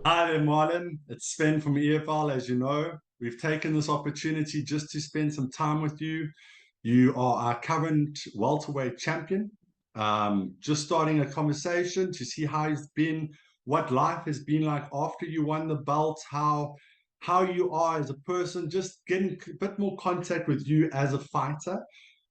Hi there, Marlinn. It's Sven from EFL. As you know, we've taken this opportunity just to spend some time with you. You are our current welterweight champion. Just starting a conversation to see how it's been, what life has been like after you won the belt, how you are as a person, just getting a bit more contact with you as a fighter.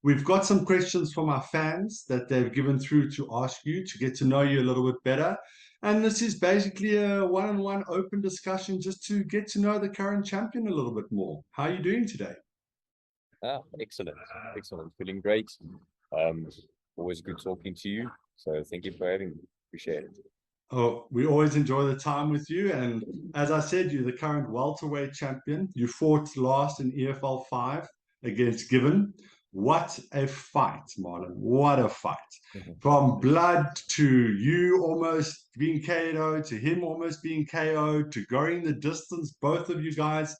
We've got some questions from our fans that they've given through to ask you to get to know you a little bit better. And this is basically a one-on-one open discussion just to get to know the current champion a little bit more. How are you doing today? Ah, excellent. Excellent. Feeling great. Um, Always good talking to you. So thank you for having me. Appreciate it. Oh, we always enjoy the time with you. And as I said, you're the current welterweight champion. You fought last in EFL 5 against Given. What a fight, Marlon. What a fight. From blood to you almost being KO'd, to him almost being KO'd, to going the distance, both of you guys.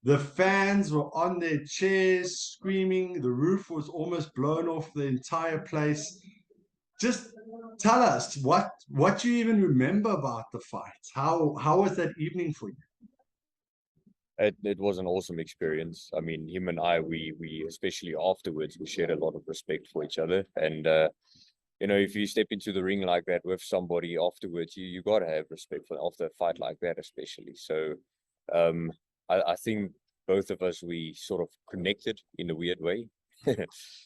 The fans were on their chairs screaming. The roof was almost blown off the entire place. Just tell us what you even remember about the fight. How was that evening for you? It was an awesome experience. I mean, him and I, we especially afterwards, we shared a lot of respect for each other. And if you step into the ring like that with somebody afterwards, you gotta have respect for after a fight like that, especially. So, um, I think both of us we sort of connected in a weird way.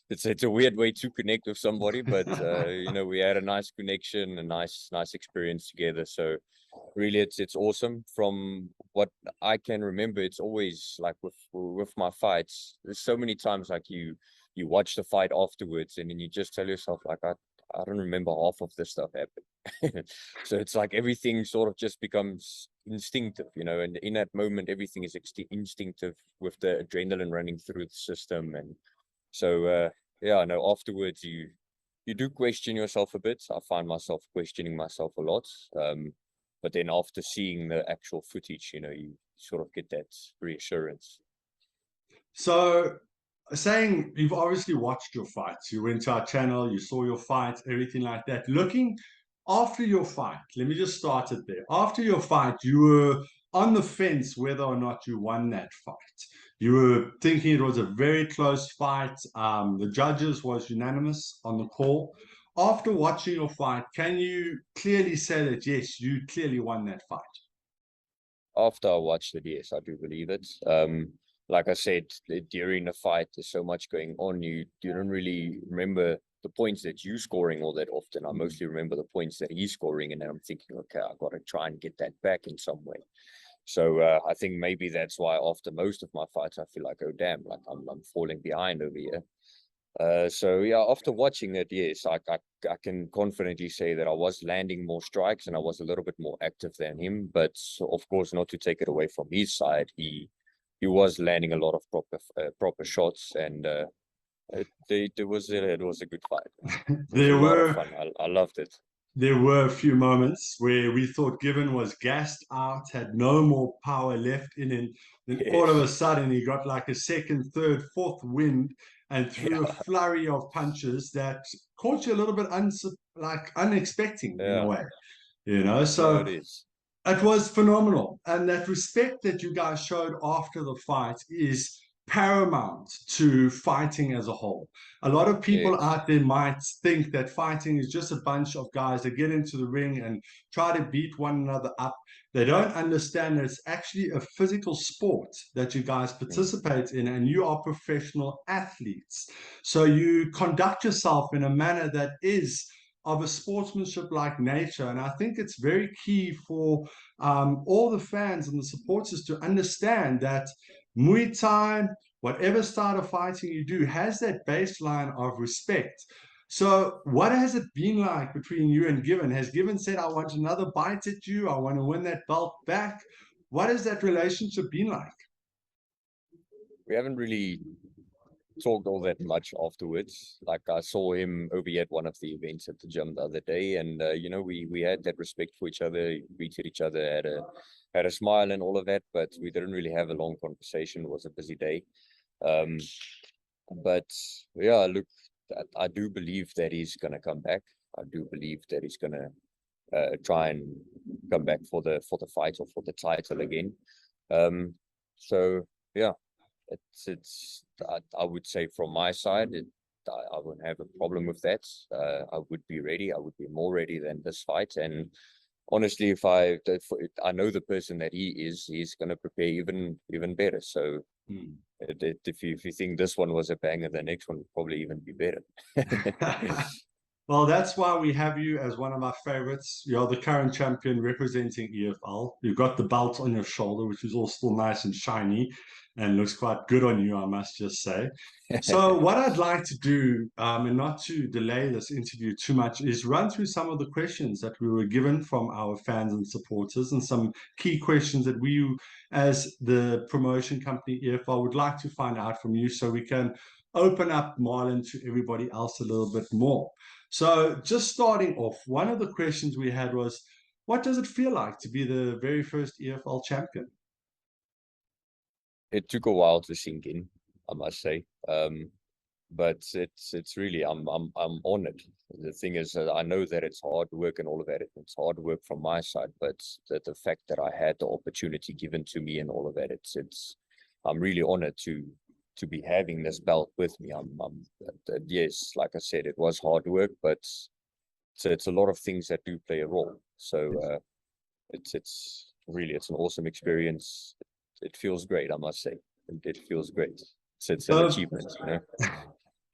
It's a weird way to connect with somebody, but we had a nice connection, a nice experience together. So really, it's awesome. From what I can remember, it's always like with my fights. There's so many times like you watch the fight afterwards, and then you just tell yourself like I don't remember half of this stuff happened. So it's like everything sort of just becomes instinctive, and in that moment, everything is instinctive with the adrenaline running through the system. And so, yeah, no, afterwards, you do question yourself a bit. I find myself questioning myself a lot. But then after seeing the actual footage, you sort of get that reassurance. So, saying you've obviously watched your fights, you went to our channel, you saw your fights, everything like that. Looking after your fight, let me just start it there. After your fight, you were on the fence whether or not you won that fight. You were thinking it was a very close fight. The judges was unanimous on the call. After watching your fight, can you clearly say that yes, you clearly won that fight? After I watched it, yes, I do believe it. Like I said, during the fight, there's so much going on. You don't really remember the points that you scoring all that often. I mostly remember the points that he's scoring, and then I'm thinking, okay, I got to try and get that back in some way. So I think maybe that's why after most of my fights, I feel like, oh damn, like I'm falling behind over here. So yeah, after watching it, yes, I can confidently say that I was landing more strikes and I was a little bit more active than him. But of course, not to take it away from his side, he was landing a lot of proper shots, and it was a good fight. It was a There lot of were fun. I loved it. There were a few moments where we thought Given was gassed out, had no more power left in him. Then all of a Yes, sudden, he got like a second, third, fourth wind and threw a yeah, flurry of punches that caught you a little bit unexpected in a yeah. way, you know. No, it So is. it was phenomenal. And that respect that you guys showed after the fight is paramount to fighting as a whole. A lot of people Yes. out there might think that fighting is just a bunch of guys that get into the ring and try to beat one another up. They don't understand that it's actually a physical sport that you guys Mm. participate in, and you are professional athletes. So you conduct yourself in a manner that is of a sportsmanship like nature. And I think it's very key for all the fans and the supporters to understand that Muay Thai, whatever style of fighting you do, has that baseline of respect. So, what has it been like between you and Given? Has Given said, I want another bite at you, I want to win that belt back? What has that relationship been like? We haven't really talked all that much afterwards. Like I saw him over here at one of the events at the gym the other day, and we had that respect for each other, greeted each other, had a smile and all of that, but we didn't really have a long conversation. It was a busy day. Um, but yeah, look, I do believe that he's gonna come back. I do believe that he's gonna try and come back for the fight or for the title again. So yeah, I would say from my side, I wouldn't have a problem with that. I would be ready. I would be more ready than this fight. And honestly, if I know the person that he's going to prepare even better. So if you think this one was a banger, the next one would probably even be better. Well, that's why we have you as one of our favorites. You're the current champion representing EFL. You've got the belt on your shoulder, which is all still nice and shiny and looks quite good on you, I must just say. So what I'd like to do, and not to delay this interview too much, is run through some of the questions that we were given from our fans and supporters, and some key questions that we, as the promotion company EFL, would like to find out from you, so we can open up Marlinn to everybody else a little bit more. So just starting off, one of the questions we had was, what does it feel like to be the very first EFL champion? It took a while to sink in, I must say. But it's really I'm honored. The thing is that I know that it's hard work and all of that. It's hard work from my side, but the fact that I had the opportunity given to me and all of that, I'm really honored to be having this belt with me. Yes, like I said, it was hard work, but it's a lot of things that do play a role. So it's really an awesome experience. It feels great, I must say. It feels great. It's an achievement, you know.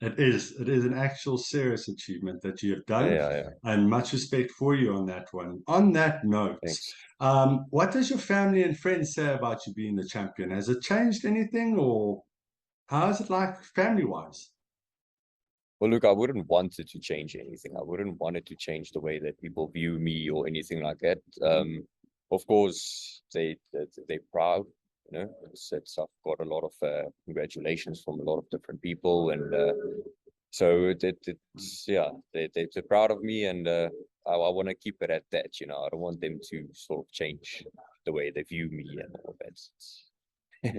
It is an actual serious achievement that you have done, Yeah. and much respect for you on that one. On that note, Thanks. what does your family and friends say about you being the champion? Has it changed anything, or how is it like family-wise? Well, look, I wouldn't want it to change anything. I wouldn't want it to change the way that people view me or anything like that. Of course, they're proud. You know, I've got a lot of congratulations from a lot of different people, and so they're proud of me, and I want to keep it at that. You know, I don't want them to sort of change the way they view me and all of that.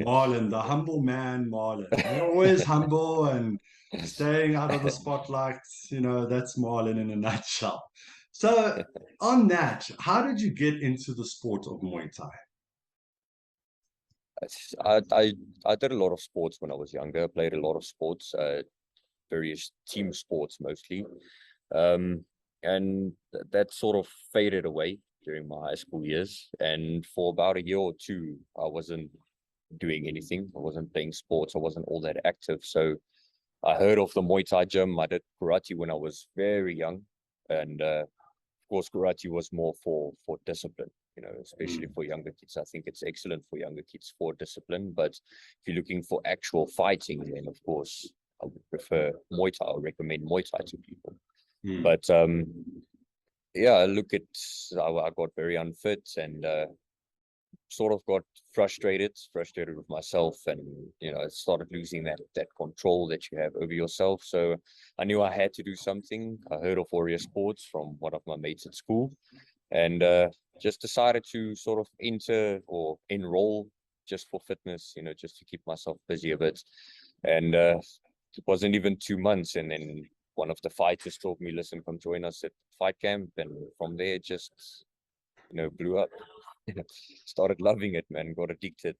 Marlinn, the humble man, Marlinn. You're always humble and staying out of the spotlight. You know, that's Marlinn in a nutshell. So, on that, how did you get into the sport of Muay Thai? I did a lot of sports when I was younger. I played a lot of sports, various team sports mostly, and that sort of faded away during my high school years. And for about a year or two, I wasn't doing anything. I wasn't playing sports. I wasn't all that active. So I heard of the Muay Thai gym. I did karate when I was very young, and of course, karate was more for discipline. You know, especially for younger kids. I think it's excellent for younger kids for discipline. But if you're looking for actual fighting, then of course I would prefer Muay Thai. I recommend Muay Thai to people. But yeah, I got very unfit and sort of got frustrated with myself, and you know, I started losing that control that you have over yourself. So I knew I had to do something. I heard of Warrior Sports from one of my mates at school, and just decided to sort of enter or enroll just for fitness, you know, just to keep myself busy a bit. And it wasn't even 2 months, and then one of the fighters told me, listen, come join us at fight camp. And from there it just, you know, blew up. Started loving it, man. Got addicted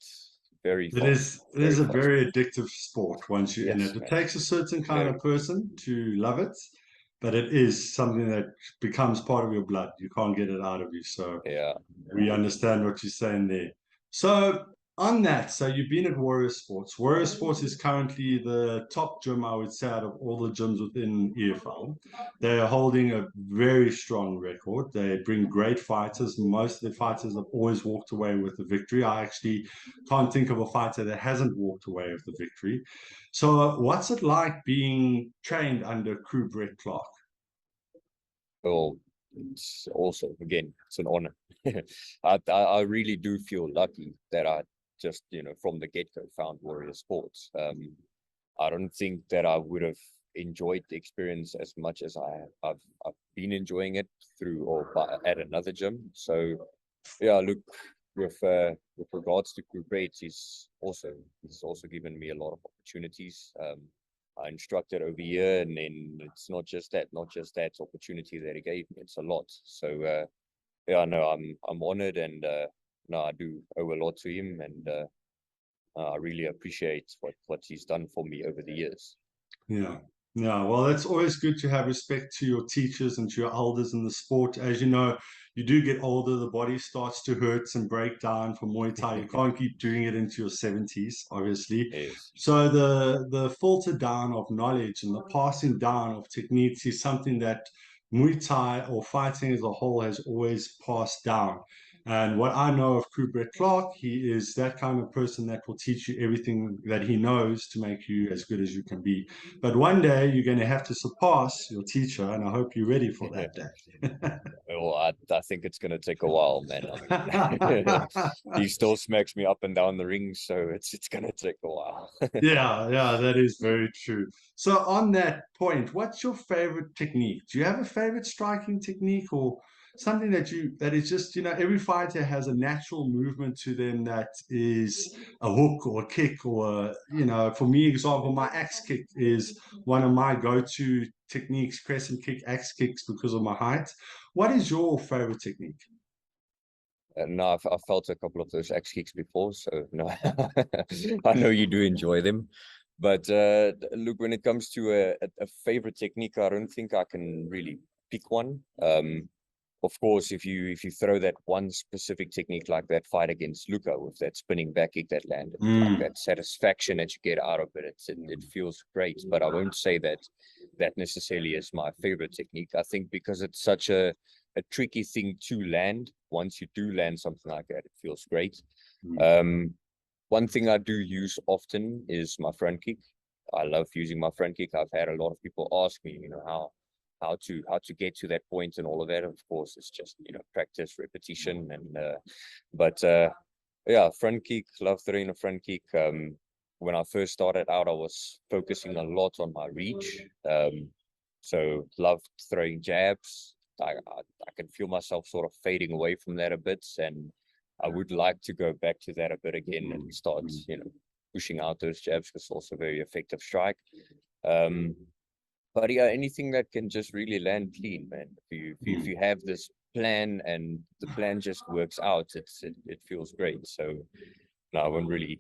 very It fast. is it is Very a fast. very addictive sport once you're in Yes, it. It man. takes a certain kind Very. of person to love it, but it is something that becomes part of your blood. You can't get it out of you. So Yeah. we understand what you're saying there. So on that, so you've been at Warrior Sports. Warrior Sports is currently the top gym, I would say, out of all the gyms within EFL. They are holding a very strong record. They bring great fighters. Most of the fighters have always walked away with the victory. I actually can't think of a fighter that hasn't walked away with the victory. So what's it like being trained under Crew Brett Clark? Well, it's also, again, it's an honor. I really do feel lucky that I just, you know, from the get-go found Warrior Sports. I don't think that I would have enjoyed the experience as much as I've been enjoying it through at another gym. So yeah, look, with regards to Crew Brett, he's also given me a lot of opportunities. I instructed over here, and then it's not just that opportunity that he gave me. It's a lot. So yeah, no, I'm honored, and no, I do owe a lot to him, and I really appreciate what he's done for me over the years. Yeah. Yeah. Well, it's always good to have respect to your teachers and to your elders in the sport. As you know, you do get older, the body starts to hurt and break down for Muay Thai. You can't keep doing it into your 70s, obviously. Yes. So the filter down of knowledge and the passing down of techniques is something that Muay Thai or fighting as a whole has always passed down. And what I know of Kubrick Clark, he is that kind of person that will teach you everything that he knows to make you as good as you can be. But one day you're going to have to surpass your teacher, and I hope you're ready for that day. Well, I think it's gonna take a while, man. I mean, he still smacks me up and down the ring, so it's gonna take a while. Yeah, yeah, that is very true. So on that point, what's your favorite technique? Do you have a favorite striking technique or something that is just, every fighter has a natural movement to them that is a hook or a kick or, for me, example, my axe kick is one of my go-to techniques, crescent kick, axe kicks because of my height. What is your favorite technique? No, I've felt a couple of those X kicks before, so no, I know you do enjoy them. But look, when it comes to a favorite technique, I don't think I can really pick one. Of course, if you throw that one specific technique like that fight against Luca with that spinning back kick that landed, like Mm. that satisfaction that you get out of it, it feels great. But I won't say that that necessarily is my favorite technique. I think because it's such a tricky thing to land. Once you do land something like that, it feels great. One thing I do use often is my front kick. I love using my front kick. I've had a lot of people ask me, how to get to that point and all of that. Of course, it's just practice, repetition, and yeah, front kick. Love throwing a front kick. When I first started out, I was focusing a lot on my reach. So loved throwing jabs. I can feel myself sort of fading away from that a bit, and I would like to go back to that a bit again and start, pushing out those jabs because it's also a very effective strike. But yeah, anything that can just really land clean, man. If you have this plan and the plan just works out, it feels great. So no, I wouldn't really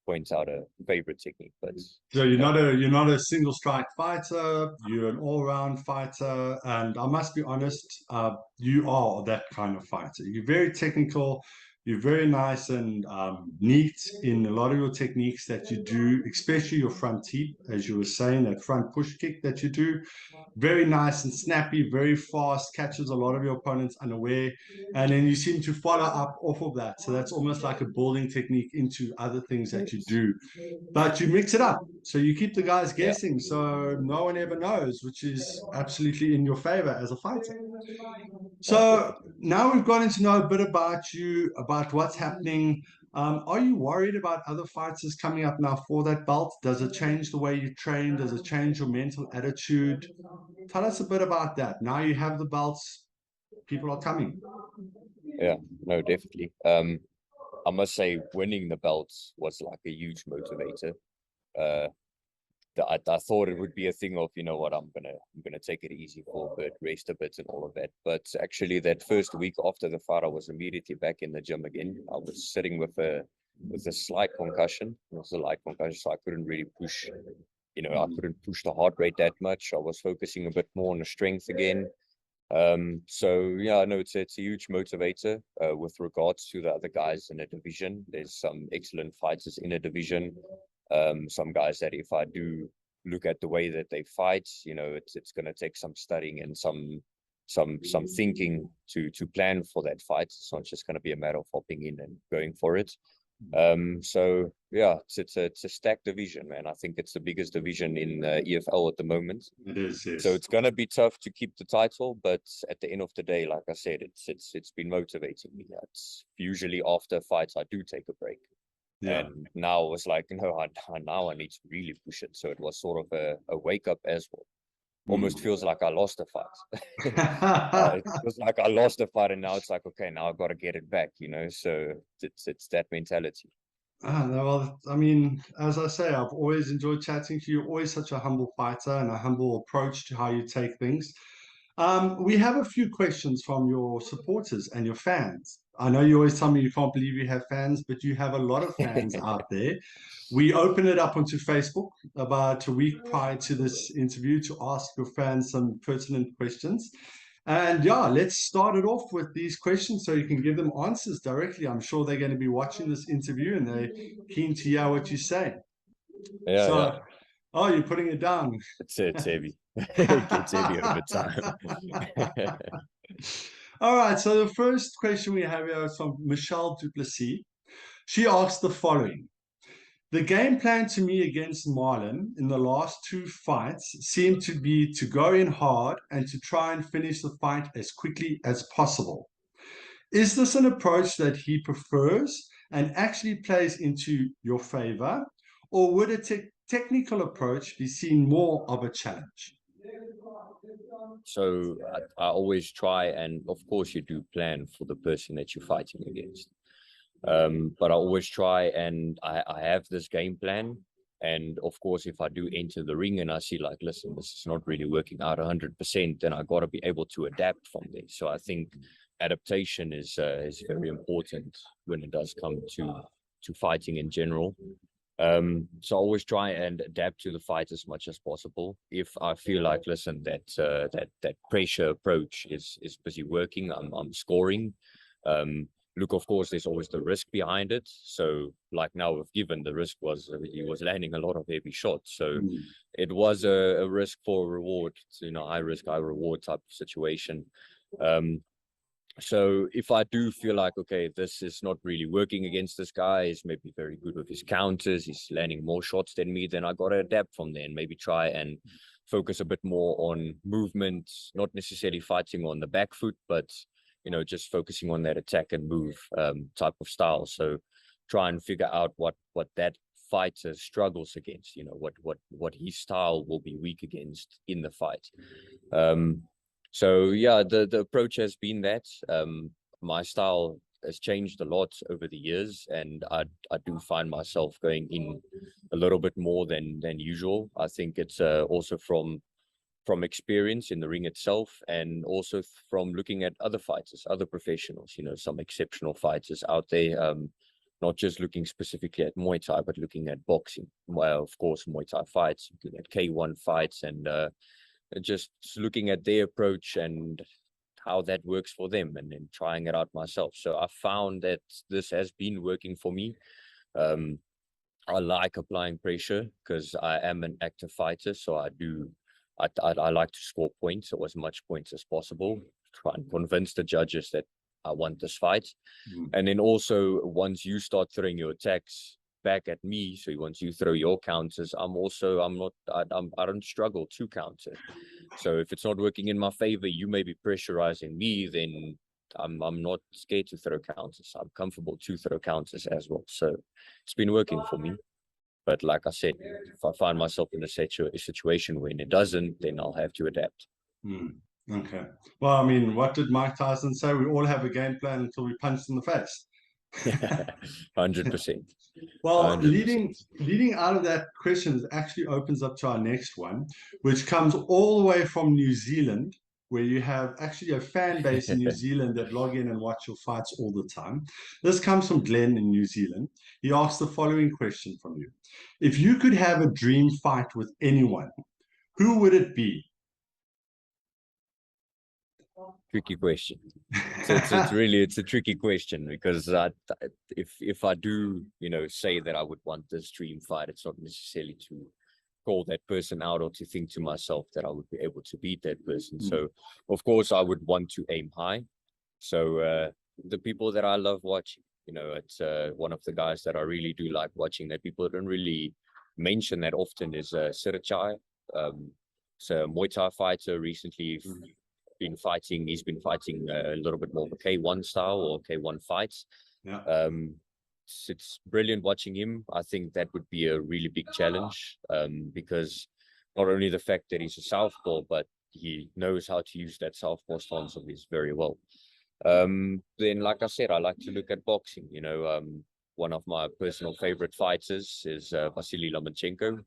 point out a favorite technique, but So yeah. you're not a single strike fighter. You're an all-round fighter, and I must be honest, you are that kind of fighter. You're very technical. You're very nice and neat in a lot of your techniques that you do, especially your front teep, as you were saying, that front push kick that you do. Very nice and snappy, very fast, catches a lot of your opponents unaware. And then you seem to follow up off of that. So that's almost like a building technique into other things that you do. But you mix it up. So you keep the guys Yeah. guessing. So no one ever knows, which is absolutely in your favor as a fighter. So Definitely. now we've gotten to know a bit about you, about what's happening. Are you worried about other fighters coming up now for that belt? Does it change the way you train? Does it change your mental attitude? Tell us a bit about that. Now you have the belts, people are coming. Yeah, no, definitely. I must say, winning the belts was like a huge motivator. Uh, I thought it would be a thing of, you know what, I'm gonna take it easy for a bit, rest a bit, and all of that. But actually, that first week after the fight, I was immediately back in the gym again. I was sitting with a slight concussion. It was a light concussion, so I couldn't really push. I couldn't push the heart rate that much. I was focusing a bit more on the strength again. So yeah, I know it's a huge motivator with regards to the other guys in the division. There's some excellent fighters in the division. Some guys that if I do look at the way that they fight, it's going to take some studying and some thinking to plan for that fight. It's not just going to be a matter of hopping in and going for it. So yeah, it's a stacked division, man. I think it's the biggest division in EFL at the moment. It is, So yes. it's gonna be tough to keep the title, but at the end of the day, like I said, it's been motivating me. It's usually after fights I do take a break, Yeah. and now it was like, now I need to really push it. So it was sort of a wake up as well. Almost feels like I lost a fight. It feels like I lost a fight, and now it's like, okay, now I've got to get it back. So it's that mentality. No, well, I mean, as I say, I've always enjoyed chatting to you. You're always such a humble fighter and a humble approach to how you take things. We have a few questions from your supporters and your fans. I know you always tell me you can't believe you have fans, but you have a lot of fans out there. We open it up onto Facebook about a week prior to this interview to ask your fans some pertinent questions. And yeah, let's start it off with these questions so you can give them answers directly. I'm sure they're going to be watching this interview and they're keen to hear what you say. Yeah, yeah. So, oh, you're putting it down. It's heavy. It gets heavy over time. All right, so the first question we have here is from Michelle Duplessis. She asks the following. The game plan to me against Marlinn in the last two fights seemed to be to go in hard and to try and finish the fight as quickly as possible. Is this an approach that he prefers and actually plays into your favor, or would a technical approach be seen more of a challenge? So I always try, and of course you do plan for the person that you're fighting against. But I always try, and I have this game plan. And of course, if I do enter the ring and I see like, listen, this is not really working out 100%, then I got to be able to adapt from there. So I think adaptation is very important when it does come to fighting in general. So I always try and adapt to the fight as much as possible. If I feel like, listen, that pressure approach is busy working, I'm scoring. Look, of course, there's always the risk behind it. So like now with Given, the risk was he was landing a lot of heavy shots. So it was a risk for reward, high risk, high reward type of situation. So if I do feel like, okay, this is not really working against this guy, he's maybe very good with his counters, he's landing more shots than me, then I got to adapt from there and maybe try and focus a bit more on movement, not necessarily fighting on the back foot, but just focusing on that attack and move type of style. So try and figure out what that fighter struggles against, what his style will be weak against in the fight. So yeah, the approach has been that. My style has changed a lot over the years, and I do find myself going in a little bit more than usual. I think it's also from experience in the ring itself, and also from looking at other fighters, other professionals, some exceptional fighters out there, not just looking specifically at Muay Thai, but looking at boxing. Well, of course, Muay Thai fights, looking at K1 fights, and just looking at their approach and how that works for them, and then trying it out myself. So I found that this has been working for me. I like applying pressure because I am an active fighter, so I like to score points, or as much points as possible, try and convince the judges that I want this fight. And then also, once you start throwing your attacks back at me, so once you throw your counters, I don't struggle to counter. So if it's not working in my favor, you may be pressurizing me, then I'm not scared to throw counters. I'm comfortable to throw counters as well. So it's been working for me. But like I said, if I find myself in a situation when it doesn't, then I'll have to adapt. Okay. Well, I mean, what did Mike Tyson say? We all have a game plan until we punched in the face. 100%. Well, 100%. leading out of that question actually opens up to our next one, which comes all the way from New Zealand, where you have actually a fan base in New Zealand that log in and watch your fights all the time. This comes from Glenn in New Zealand. He asked the following question from you. If you could have a dream fight with anyone, who would it be? Tricky question. It's a tricky question, because if I do say that I would want this dream fight, it's not necessarily to call that person out or to think to myself that I would be able to beat that person. So of course I would want to aim high. So the people that I love watching, it's one of the guys that I really do like watching that people don't really mention that often is Sirachai. It's a Muay Thai fighter, recently he's been fighting a little bit more of a K1 style or K1 fights. It's brilliant watching him. I think that would be a really big challenge, because not only the fact that he's a southpaw, but he knows how to use that southpaw stance of his very well. Then, like I said, I like to look at boxing. One of my personal favorite fighters is Vasily Lomachenko.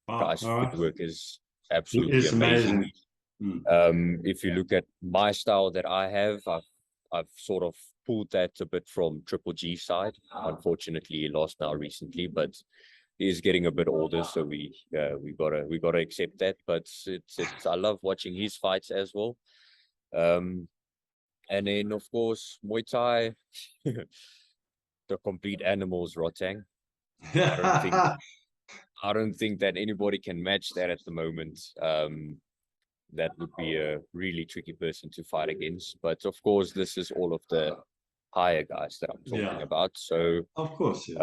Guy's footwork is absolutely amazing. If you look at my style that I have, I've sort of pulled that a bit from Triple G side. Unfortunately, he lost now recently, but he's getting a bit older, so we gotta accept that. But it's I love watching his fights as well. And then of course Muay Thai, the complete animals, Rotang. I don't think that anybody can match that at the moment. That would be a really tricky person to fight against. But of course, this is all of the higher guys that I'm talking about. So of course, yes.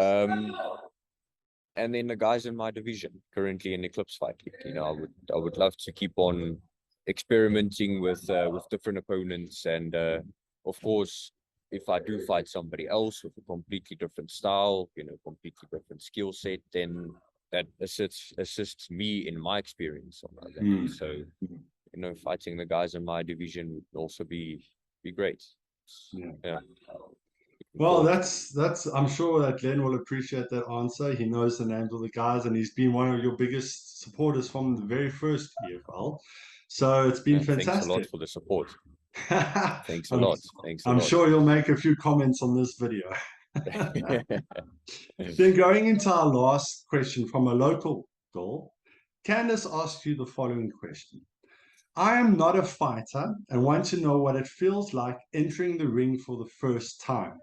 And then the guys in my division currently in Eclipse Fight League, you know, I would love to keep on experimenting with different opponents, and of course, if I do fight somebody else with a completely different style, you know, completely different skill set, then that assists me in my experience on that. So, you know, fighting the guys in my division would also be great. Yeah. Well, that's I'm sure that Glenn will appreciate that answer. He knows the names of the guys, and he's been one of your biggest supporters from the very first EFL. So it's been fantastic. Thanks a lot for the support. Thanks a lot. I'm sure you'll make a few comments on this video. Then going into our last question from a local girl, Candace asked you the following question. I am not a fighter and want to know what it feels like entering the ring for the first time.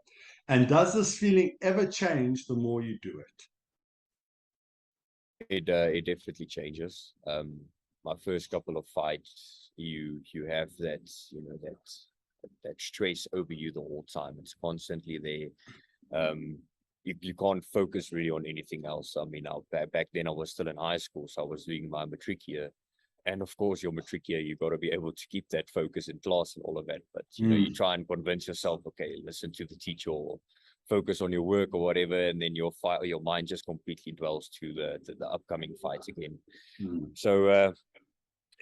And does this feeling ever change the more you do it? It definitely changes. My first couple of fights, you have that, you know, that stress over you the whole time. It's constantly there. You can't focus really on anything else. I mean, back then I was still in high school, so I was doing my matric year. And of course, your matric year, you've got to be able to keep that focus in class and all of that. But, you know, you try and convince yourself, okay, listen to the teacher or focus on your work or whatever. And then your mind just completely dwells to the upcoming fight again. So,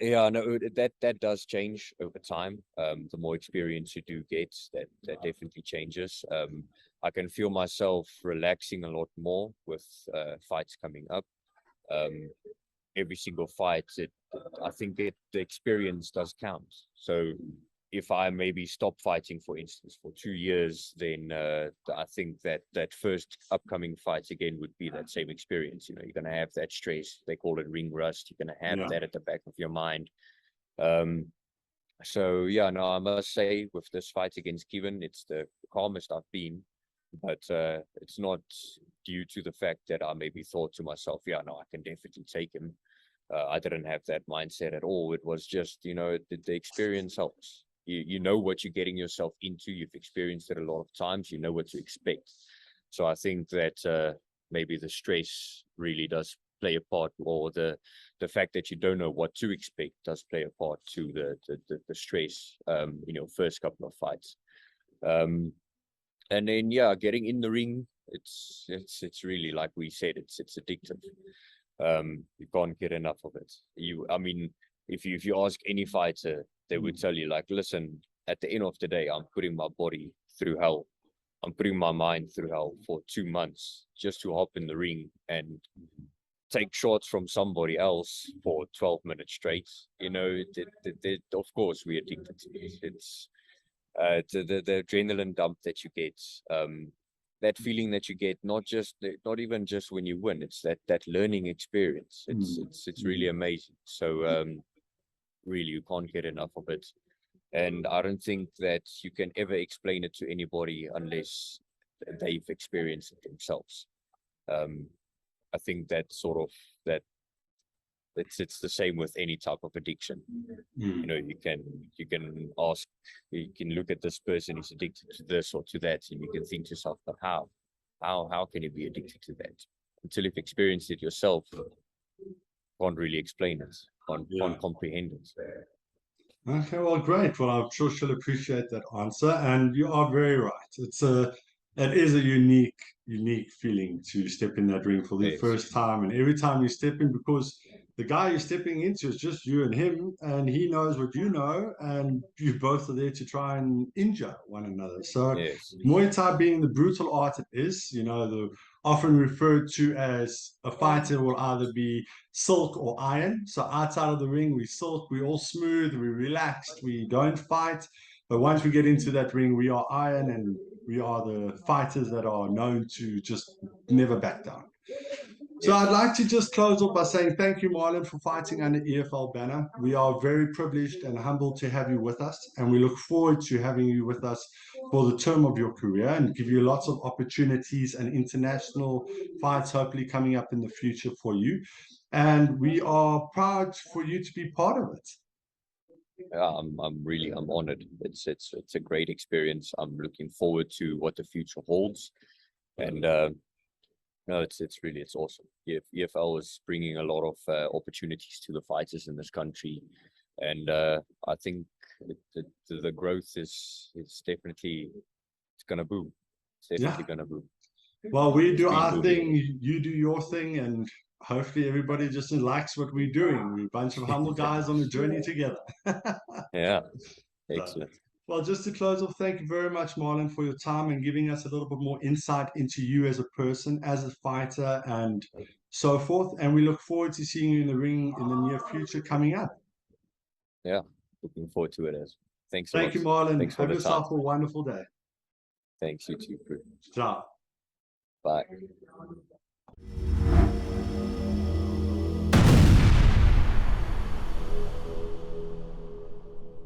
yeah, no, that does change over time. The more experience you do get, that definitely changes. I can feel myself relaxing a lot more with fights coming up. Every single fight, I think the experience does count. So if I maybe stop fighting, for instance, for 2 years, then I think that first upcoming fight again would be that same experience. You know, you're going to have that stress. They call it ring rust. You're going to have that at the back of your mind. So yeah, no, I must say with this fight against Kevin, it's the calmest I've been, but it's not due to the fact that I maybe thought to myself, yeah, no, I can definitely take him. I didn't have that mindset at all. It was just, you know, the experience helps. You know what you're getting yourself into. You've experienced it a lot of times. You know what to expect. So I think that maybe the stress really does play a part, or the fact that you don't know what to expect does play a part to the stress in your first couple of fights. And then yeah, getting in the ring, it's really, like we said, it's addictive. You can't get enough of it. I mean, if you ask any fighter, they would tell you, like, listen, at the end of the day, I'm putting my body through hell. I'm putting my mind through hell for 2 months just to hop in the ring and take shots from somebody else for 12 minutes straight. You know, of course we're addicted to it. It's the adrenaline dump that you get, that feeling that you get, not even just when you win, it's that learning experience. It's really amazing. So really, you can't get enough of it. And I don't think that you can ever explain it to anybody unless they've experienced it themselves. I think that it's the same with any type of addiction. You know, you can ask, you can look at this person, he's addicted to this or to that, and you can think to yourself, but how can you be addicted to that? Until you've experienced it yourself, can't really explain it, can't comprehend it. Okay, well, great. Well, I'm sure she'll appreciate that answer. And you are very right. It is a unique feeling to step in that ring for the first time. And every time you step in, because the guy you're stepping into is just you and him, and he knows what you know, and you both are there to try and injure one another. So Yes. Muay Thai being the brutal art it is, the often referred to as a fighter will either be silk or iron. So outside of the ring, we silk, we all smooth, we relaxed, we don't fight. But once we get into that ring, we are iron, and we are the fighters that are known to just never back down. So Yes. I'd like to just close off by saying thank you, Marlon, for fighting under EFL banner. We are very privileged and humbled to have you with us, and we look forward to having you with us for the term of your career and give you lots of opportunities and international fights, hopefully coming up in the future for you. And we are proud for you to be part of it. Yeah, I'm honored. It's a great experience. I'm looking forward to what the future holds, and no, it's awesome. EFL is bringing a lot of opportunities to the fighters in this country, and I think the growth is definitely gonna boom. It's definitely gonna boom. Well, we It's do been our booming. thing, you do your thing, and hopefully everybody just likes what we're doing. We're a bunch of humble guys on a journey together. Yeah, So, excellent. well, just to close off, thank you very much, Marlon, for your time and giving us a little bit more insight into you as a person, as a fighter, and so forth. And we look forward to seeing you in the ring in the near future coming up. Yeah, looking forward to it. Thanks a Thank lot. you, Marlon. Thanks for Have the time. yourself a wonderful day. Thanks, you too. Ciao. Bye.